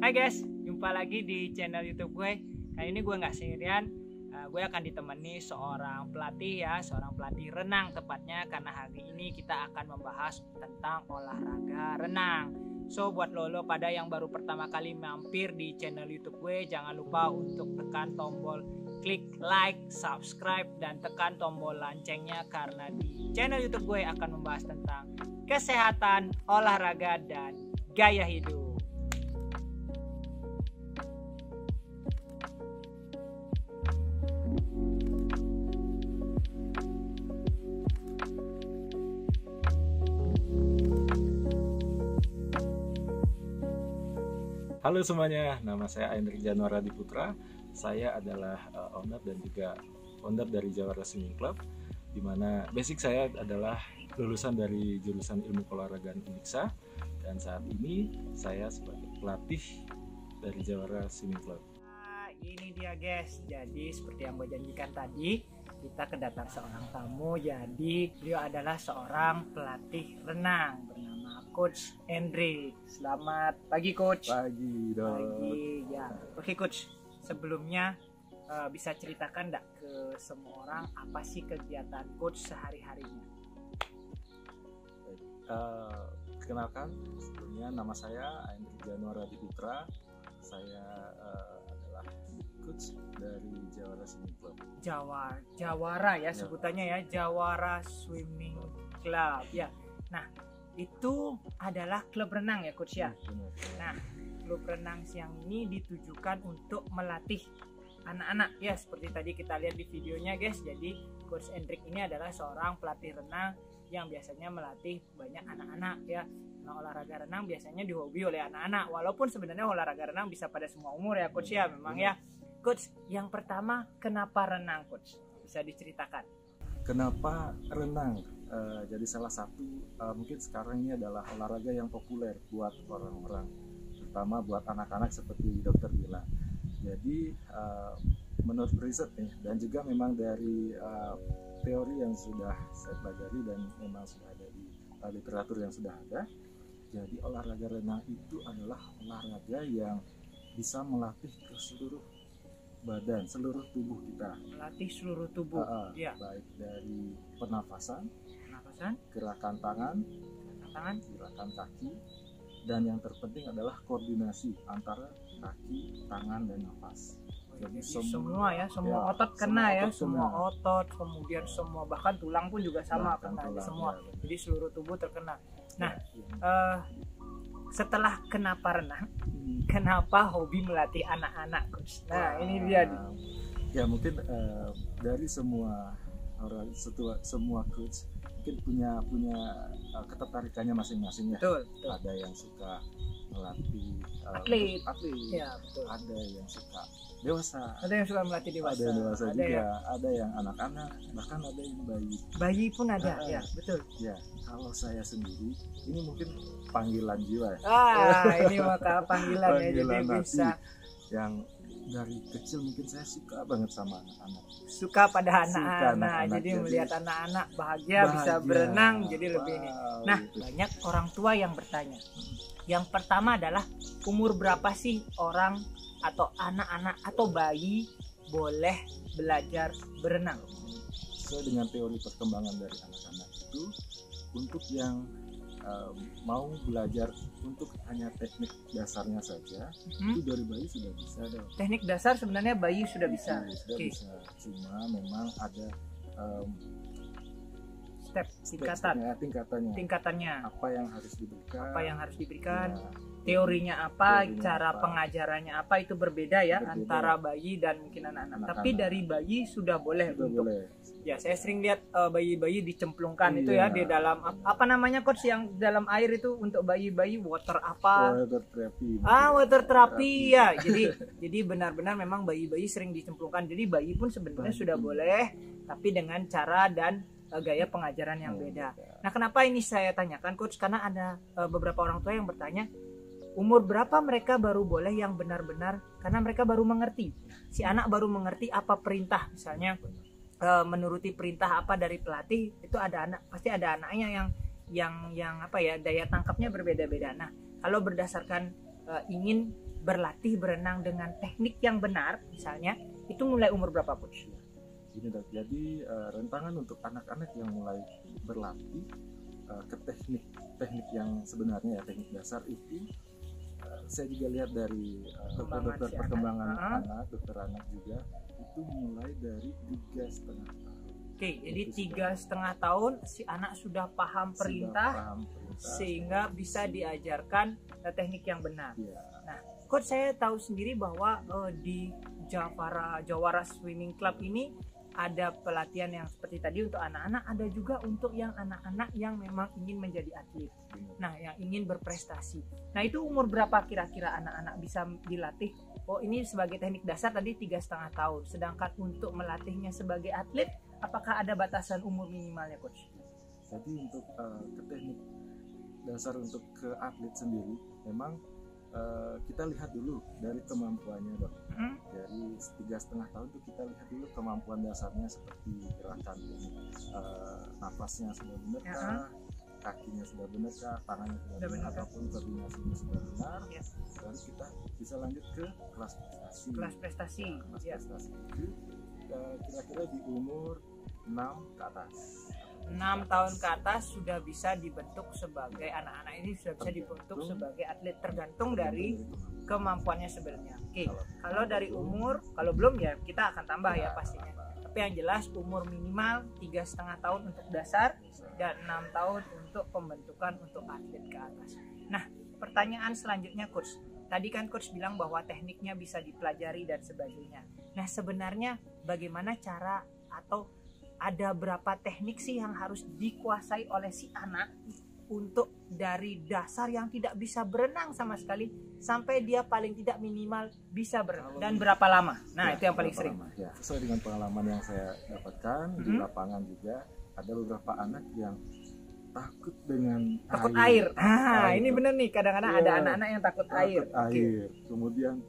Hai guys, jumpa lagi di channel YouTube gue. Kali ini gue nggak sendirian, gue akan ditemani seorang pelatih seorang pelatih renang tepatnya, karena hari ini kita akan membahas tentang olahraga renang. So buat lo pada yang baru pertama kali mampir di channel YouTube gue, jangan lupa untuk tekan tombol klik like, subscribe, dan tekan tombol loncengnya, karena di channel YouTube gue akan membahas tentang kesehatan, olahraga, dan gaya hidup. Halo semuanya, nama saya Hendrik Januara Diputra. Saya adalah owner dan juga founder dari Jawara Swimming Club, di mana basic saya adalah lulusan dari jurusan Ilmu Keolahragaan Uniksa, dan saat ini saya sebagai pelatih dari Jawara Swimming Club. Nah, ini dia guys, jadi seperti yang gue janjikan tadi, kita kedatangan seorang tamu. Jadi beliau adalah seorang pelatih renang bernama Coach Hendrik. Selamat pagi Coach. Pagi dong. Pagi ya. Oke Coach, sebelumnya bisa ceritakan enggak ke semua orang apa sih kegiatan Coach sehari-harinya? Kenalkan, sebelumnya nama saya Hendrik Januara Diputra. Saya adalah coach dari Jawara Swimming Club. Jawara ya sebutannya ya, Jawara Swimming Club ya. Nah, itu adalah klub renang ya Coach ya. Nah, klub renang siang ini ditujukan untuk melatih anak-anak ya, seperti tadi kita lihat di videonya guys. Jadi Coach Hendrik ini adalah seorang pelatih renang yang biasanya melatih banyak anak-anak ya. Nah, olahraga renang biasanya dihobi oleh anak-anak, walaupun sebenarnya olahraga renang bisa pada semua umur ya Coach ya, memang ya. Coach, yang pertama kenapa renang Coach? Bisa diceritakan. Kenapa renang? Jadi salah satu mungkin sekarang ini adalah olahraga yang populer buat orang-orang, terutama buat anak-anak seperti dokter bilang. Jadi menurut riset nih, dan juga memang dari teori yang sudah saya pelajari dan memang sudah ada di literatur yang sudah ada, jadi olahraga renang itu adalah olahraga yang bisa melatih ke seluruh badan, seluruh tubuh kita. Melatih seluruh tubuh ya. Baik dari pernafasan, gerakan tangan, gerakan kaki, dan yang terpenting adalah koordinasi antara kaki, tangan, dan nafas. Jadi semua otot kena ya, semua otot, kemudian semua, bahkan tulang pun juga sama kena, semua. Jadi seluruh tubuh terkena. Nah, setelah kenapa renang, kenapa hobi melatih anak-anak Coach? Nah, ini dia. Ya mungkin dari semua orang, semua coach mungkin punya ketertarikannya masing-masing ya. Betul. Ada yang suka melatih atlet. Ya, betul. Ada yang suka dewasa. Ada yang suka melatih dewasa. Ada yang dewasa juga. Ada yang anak-anak, bahkan ada yang bayi. Bayi pun ada, ya betul. Ya, kalau saya sendiri ini mungkin panggilan jiwa. Ini maka panggilan ya, jadi bisa. Yang dari kecil mungkin saya suka banget sama anak-anak. Suka pada anak-anak. Jadi melihat anak-anak bahagia bisa berenang, jadi lebih ini. Nah, banyak orang tua yang bertanya. Yang pertama adalah umur berapa sih orang atau anak-anak atau bayi boleh belajar berenang? Sesuai dengan teori perkembangan dari anak-anak itu, untuk yang mau belajar untuk hanya teknik dasarnya saja, itu dari bayi sudah bisa dong. Teknik dasar sebenarnya bayi sudah bisa. Bisa. Cuma memang ada tingkatannya. Apa yang harus diberikan? Ya, teorinya cara pengajarannya apa, itu berbeda ya, antara bayi dan mungkin anak-anak. Tapi dari bayi sudah boleh untuk. Ya, saya sering lihat bayi-bayi dicemplungkan itu ya di dalam apa namanya Coach yang dalam air itu untuk bayi-bayi water therapy ya. Jadi benar-benar memang bayi-bayi sering dicemplungkan. Jadi bayi pun sebenarnya sudah boleh, tapi dengan cara dan gaya pengajaran yang beda. Nah, kenapa ini saya tanyakan Coach? Karena ada beberapa orang tua yang bertanya, umur berapa mereka baru boleh yang benar-benar, karena mereka baru mengerti. Si anak baru mengerti apa perintah, misalnya menuruti perintah apa dari pelatih, itu pasti ada anaknya yang apa ya, daya tangkapnya berbeda-beda. Nah, kalau berdasarkan ingin berlatih berenang dengan teknik yang benar misalnya, itu mulai umur berapa, Coach? Ini Dok, jadi rentangan untuk anak-anak yang mulai berlatih ke teknik yang sebenarnya ya, teknik dasar itu saya juga lihat dari dokter perkembangan anak, dokter anak juga, itu mulai dari 3,5 tahun. Oke, jadi 3,5 tahun si anak sudah paham perintah, sehingga bisa diajarkan teknik yang benar. Ya. Nah, Coach, saya tahu sendiri bahwa di Jawara Swimming Club ini ada pelatihan yang seperti tadi untuk anak-anak, ada juga untuk yang anak-anak yang memang ingin menjadi atlet. Nah, yang ingin berprestasi. Nah, itu umur berapa kira-kira anak-anak bisa dilatih? Oh, ini sebagai teknik dasar tadi 3,5 tahun. Sedangkan untuk melatihnya sebagai atlet, apakah ada batasan umur minimalnya, Coach? Jadi untuk ke teknik dasar untuk ke atlet sendiri, memang kita lihat dulu dari kemampuannya, Dok. Dari 3,5 tahun itu kita lihat dulu kemampuan dasarnya, seperti gerakan nafasnya sudah benarkah, kakinya sudah benarkah, tangannya sudah benar, ataupun koordinasinya sudah benar. Baru kita bisa lanjut ke kelas prestasi. Kelas prestasi. Kelas prestasi itu kira-kira di umur 6 ke atas. 6 tahun ke atas sudah bisa dibentuk sebagai anak-anak ini sudah bisa dibentuk sebagai atlet, tergantung dari kemampuannya sebenarnya. Oke, kalau dari umur, kalau belum ya kita akan tambah ya pastinya. Tapi yang jelas umur minimal 3,5 tahun untuk dasar dan 6 tahun untuk pembentukan untuk atlet ke atas. Nah, pertanyaan selanjutnya, Coach. Tadi kan Coach bilang bahwa tekniknya bisa dipelajari dan sebagainya. Nah, sebenarnya bagaimana cara atau ada berapa teknik sih yang harus dikuasai oleh si anak untuk dari dasar yang tidak bisa berenang sama sekali sampai dia paling tidak minimal bisa berenang, dan berapa lama? Nah, itu yang paling sering. Ya, sesuai dengan pengalaman yang saya dapatkan di lapangan juga, ada beberapa anak yang takut dengan air. Ini bener nih, kadang-kadang ada anak-anak yang takut air. Kemudian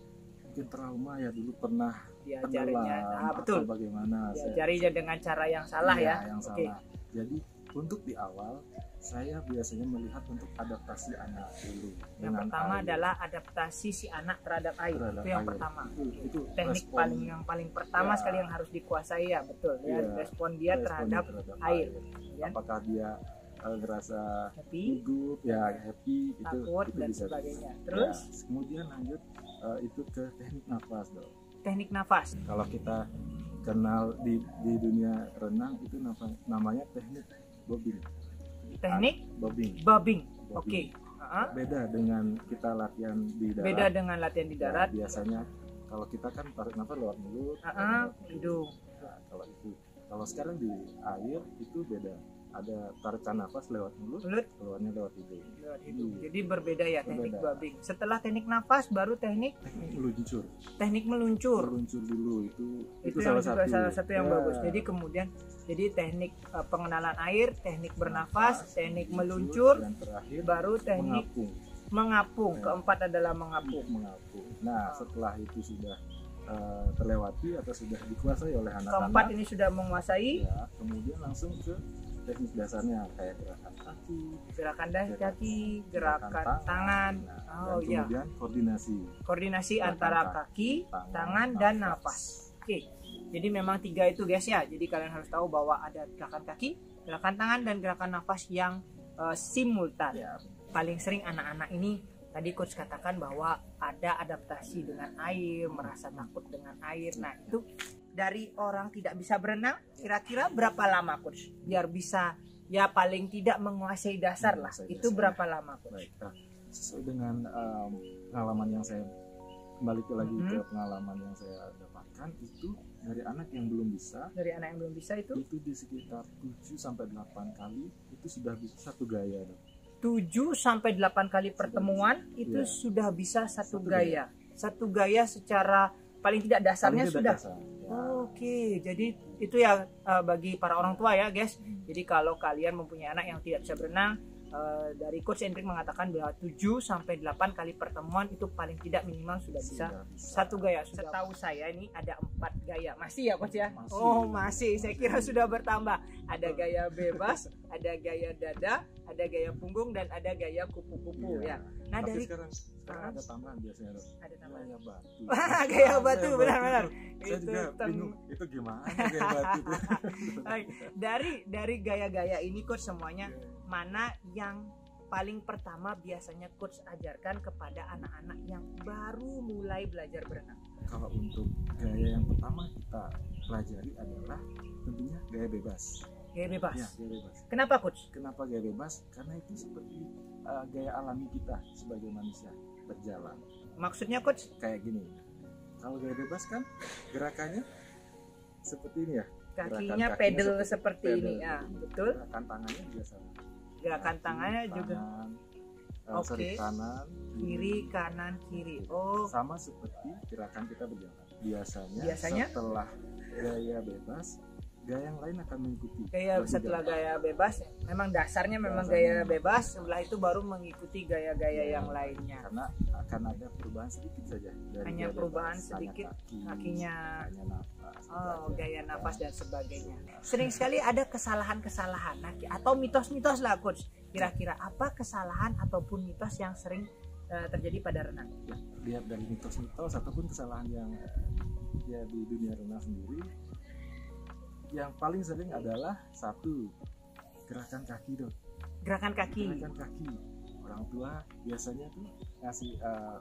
mungkin trauma ya, dulu pernah diajarinya betul, bagaimana diajarinya dengan cara yang salah yang salah. Jadi untuk di awal saya biasanya melihat untuk adaptasi anak dulu. Yang pertama adalah adaptasi si anak terhadap air. Itu yang pertama. Itu teknik paling pertama sekali yang harus dikuasai ya, betul ya, respon dia terhadap air. Apakah dia ngerasa gugup ya, happy, takut itu dan bisa sebagainya. Terus kemudian lanjut itu ke teknik nafas, Dok. Teknik nafas. Kalau kita kenal di dunia renang itu namanya teknik bobbing. Teknik bobbing. Oke. Beda dengan kita latihan di darat. Beda dengan latihan di darat. Biasanya kalau kita kan tarik nafas lewat mulut, hidung. Nah, kalau sekarang di air itu beda. Ada tarikan nafas lewat mulut, keluarnya lewat hidung. Jadi berbeda ya teknik bobbing. Setelah teknik nafas baru teknik meluncur. Teknik meluncur. Meluncur dulu itu salah satu yang bagus. Jadi kemudian teknik pengenalan air, teknik bernafas, teknik meluncur, dan terakhir baru teknik mengapung. Keempat adalah mengapung. Nah, setelah itu sudah terlewati atau sudah dikuasai oleh anak-anak. Keempat ini sudah menguasai. Ya, kemudian langsung ke teknik dasarnya kayak gerakan kaki, gerakan tangan. Kemudian koordinasi antara kaki, tangan, dan nafas. Oke. Jadi memang 3 itu guys ya. Jadi kalian harus tahu bahwa ada gerakan kaki, gerakan tangan, dan gerakan nafas yang simultan. Paling sering anak-anak ini tadi Coach katakan bahwa ada adaptasi dengan air, merasa takut dengan air. Nah, itu dari orang tidak bisa berenang, kira-kira berapa lama, Coach? Biar bisa ya paling tidak menguasai dasar lah. Itu berapa lama, Coach? Baik, sesuai dengan pengalaman yang saya kembali lagi ke pengalaman yang saya dapatkan, itu dari anak yang belum bisa. Dari anak yang belum bisa itu di sekitar 7-8 kali itu sudah bisa satu gaya. 7-8 kali pertemuan itu sudah bisa satu gaya. Satu gaya secara paling tidak dasarnya sudah. Oke, jadi itu ya bagi para orang tua ya guys. Jadi kalau kalian mempunyai anak yang tidak bisa berenang, dari Coach Hendrik mengatakan bahwa 7-8 kali pertemuan itu paling tidak minimal sudah bisa satu gaya. Setahu saya ini ada 4 gaya. Masih ya Coach ya? Masih. Oh masih, saya kira sudah bertambah. Ada gaya bebas, ada gaya dada, ada gaya punggung, dan ada gaya kupu-kupu ya. Nah, Tapi dari sekarang ada tambahan biasanya, Dok. ada tambahan. Gaya batu. Wah, gaya batu, Gaya benar-benar. Saya juga bingung, itu gimana gaya batu itu? dari gaya-gaya ini coach semuanya, mana yang paling pertama biasanya coach ajarkan kepada anak-anak yang baru mulai belajar berenang? Kalau untuk gaya yang pertama kita pelajari adalah tentunya gaya bebas. Gaya bebas. Ya, gaya bebas. Kenapa coach? Kenapa gaya bebas? Karena itu seperti gaya alami kita sebagai manusia berjalan. Maksudnya coach? Kayak gini. Kalau gaya bebas kan gerakannya seperti ini ya. Kakinya pedal seperti pedal. ini ya, betul. Gerakan tangannya biasa. Gerakan tangannya juga. Sorry, kanan, Kiri, kanan, kiri. Oh, sama seperti gerakan kita berjalan. Biasanya? Setelah gaya bebas, gaya yang lain akan mengikuti. setelah gaya bebas, memang dasarnya memang gaya bebas. Setelah itu baru mengikuti gaya-gaya yang lainnya. Karena akan ada perubahan sedikit saja. Hanya perubahan bebas, sedikit, kakinya, nafas, gaya nafas dan sebagainya. Sering sekali ada kesalahan-kesalahan atau mitos-mitos lah coach. Kira-kira apa kesalahan ataupun mitos yang sering terjadi pada renang? Ya, lihat dari mitos-mitos ataupun kesalahan yang ya di dunia renang sendiri, yang paling sering adalah satu, gerakan kaki, Dok. Gerakan kaki. Orang tua biasanya tuh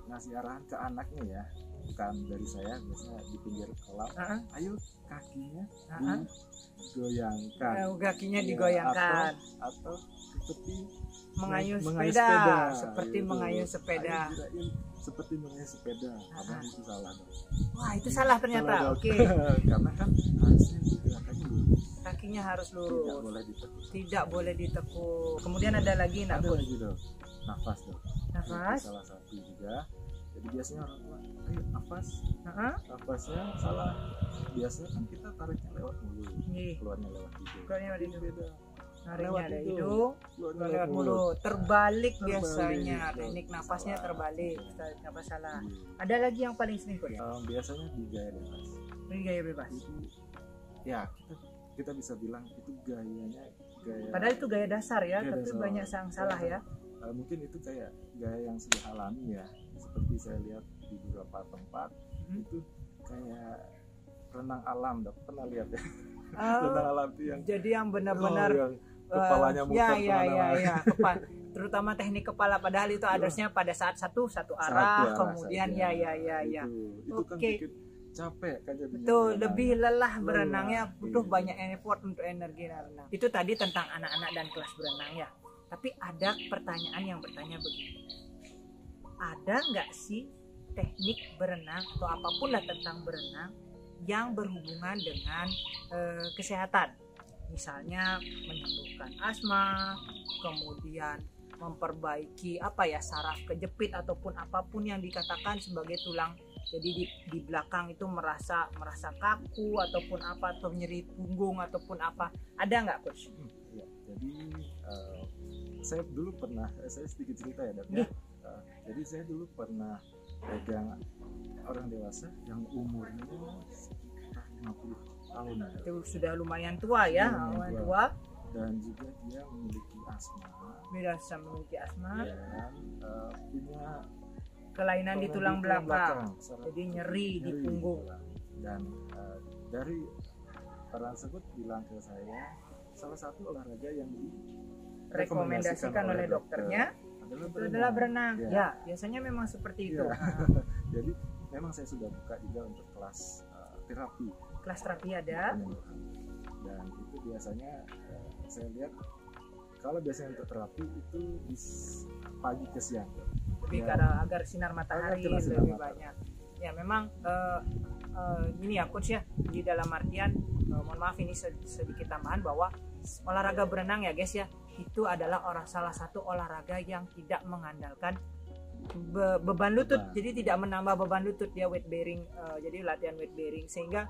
ngasih arahan ke anaknya ya, bukan dari saya, biasanya di pinggir kolam. Ayo kakinya digoyangkan. Kakinya digoyangkan. Atau seperti mengayuh sepeda. Seperti gitu. mengayuh sepeda. Seperti mengayuh sepeda. Padahal itu salah, Dok. Wah, itu salah ternyata. Oke. Karena kan harusnya gerakannya lurus. Kakinya harus lurus. Tidak boleh ditekuk. Tidak boleh ditekuk. Kemudian ada lagi, ada lagi, Dok. Nafas, Dok. Nafas. Itu salah satu juga. Jadi biasanya orang tua, ayo nafas. Nafasnya salah. Biasanya kan kita tariknya lewat mulut, keluarnya lewat hidung. Beda. Nariknya dari hidung, lewat mulut. Terbalik biasanya. Teknik nafasnya terbalik. Nafas salah. Ada lagi yang paling sering kok? Biasanya di gaya bebas. Ini gaya bebas. Itu ya kita bisa bilang itu gayanya gaya. Padahal itu gaya dasar ya, tapi dasar. banyak yang salah ya. Mungkin itu kayak gaya yang sudah alami ya. Seperti saya lihat di beberapa tempat itu kayak renang alam, Dok. Pernah lihat ya? Renang alam itu yang jadi yang benar-benar kepalanya muter ya. Terutama teknik kepala, padahal itu harusnya pada saat satu arah, kemudian saja. ya. Itu kan bikin capek kan jadinya. Betul, lebih lelah berenangnya, butuh banyak effort untuk energi renang. Itu tadi tentang anak-anak dan kelas berenang ya. Tapi ada pertanyaan yang bertanya begini. Ada nggak sih teknik berenang atau apapun lah tentang berenang yang berhubungan dengan kesehatan? Misalnya menyembuhkan asma, kemudian memperbaiki saraf kejepit ataupun apapun yang dikatakan sebagai tulang. Jadi di belakang itu merasa kaku ataupun apa, atau nyeri punggung ataupun apa. Ada nggak, coach? Ya, jadi saya dulu pernah, saya sedikit cerita ya, Dok. Jadi saya dulu pernah pegang orang dewasa yang umurnya sekitar 50 tahun. Itu sudah lumayan tua ya, lumayan tua. Dan juga dia memiliki asma. Memiliki asma. Dan punya kelainan di tulang belakang. Jadi nyeri di punggung. Dan dari orang tersebut bilang ke saya, salah satu olahraga yang direkomendasikan oleh dokternya adalah berenang. Ya, biasanya memang seperti itu. Jadi memang saya sudah buka juga untuk kelas terapi. Kelas terapi ada. Dan itu biasanya saya lihat kalau biasanya untuk terapi itu di pagi ke siang. Lebih karena agar sinar matahari lebih banyak. Ya memang gini ya coach ya, di dalam artian mohon maaf ini sedikit tambahan bahwa olahraga berenang ya guys ya, itu adalah salah satu olahraga yang tidak mengandalkan beban lutut. Jadi tidak menambah beban lutut, dia weight bearing, jadi latihan weight bearing, sehingga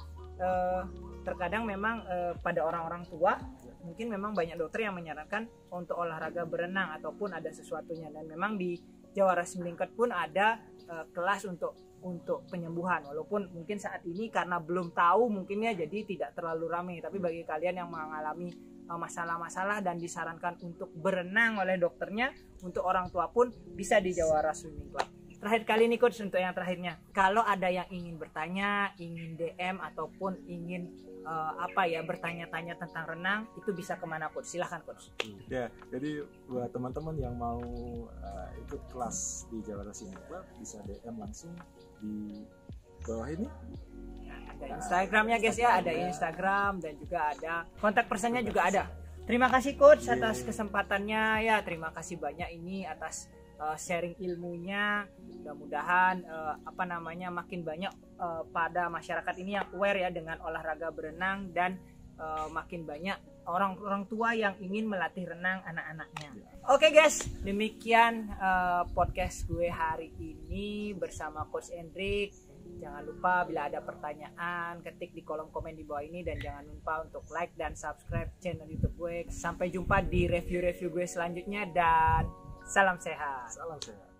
terkadang memang pada orang-orang tua mungkin memang banyak dokter yang menyarankan untuk olahraga berenang ataupun ada sesuatunya. Dan memang di Jawara Swimming Club pun ada kelas untuk untuk penyembuhan. Walaupun mungkin saat ini karena belum tahu mungkin ya jadi tidak terlalu ramai, tapi bagi kalian yang mengalami masalah-masalah dan disarankan untuk berenang oleh dokternya, untuk orang tua pun bisa di Jawara Swimming Club. Terakhir kali nih coach, untuk yang terakhirnya, kalau ada yang ingin bertanya, ingin DM ataupun ingin bertanya-tanya tentang renang, itu bisa kemana coach? Silahkan coach. Ya, jadi buat teman-teman yang mau ikut kelas di Jawara Swimming Club bisa DM langsung di bawah ini. Ada Instagramnya guys ya, ada Instagram dan juga ada kontak personnya juga ada. Terima kasih coach atas kesempatannya ya, terima kasih banyak ini atas sharing ilmunya. Mudah-mudahan makin banyak pada masyarakat ini yang aware ya dengan olahraga berenang dan makin banyak orang-orang tua yang ingin melatih renang anak-anaknya. Oke guys, demikian podcast gue hari ini bersama Coach Hendrik. Jangan lupa bila ada pertanyaan ketik di kolom komen di bawah ini, dan jangan lupa untuk like dan subscribe channel YouTube gue. Sampai jumpa di review-review gue selanjutnya dan salam sehat. Salam sehat.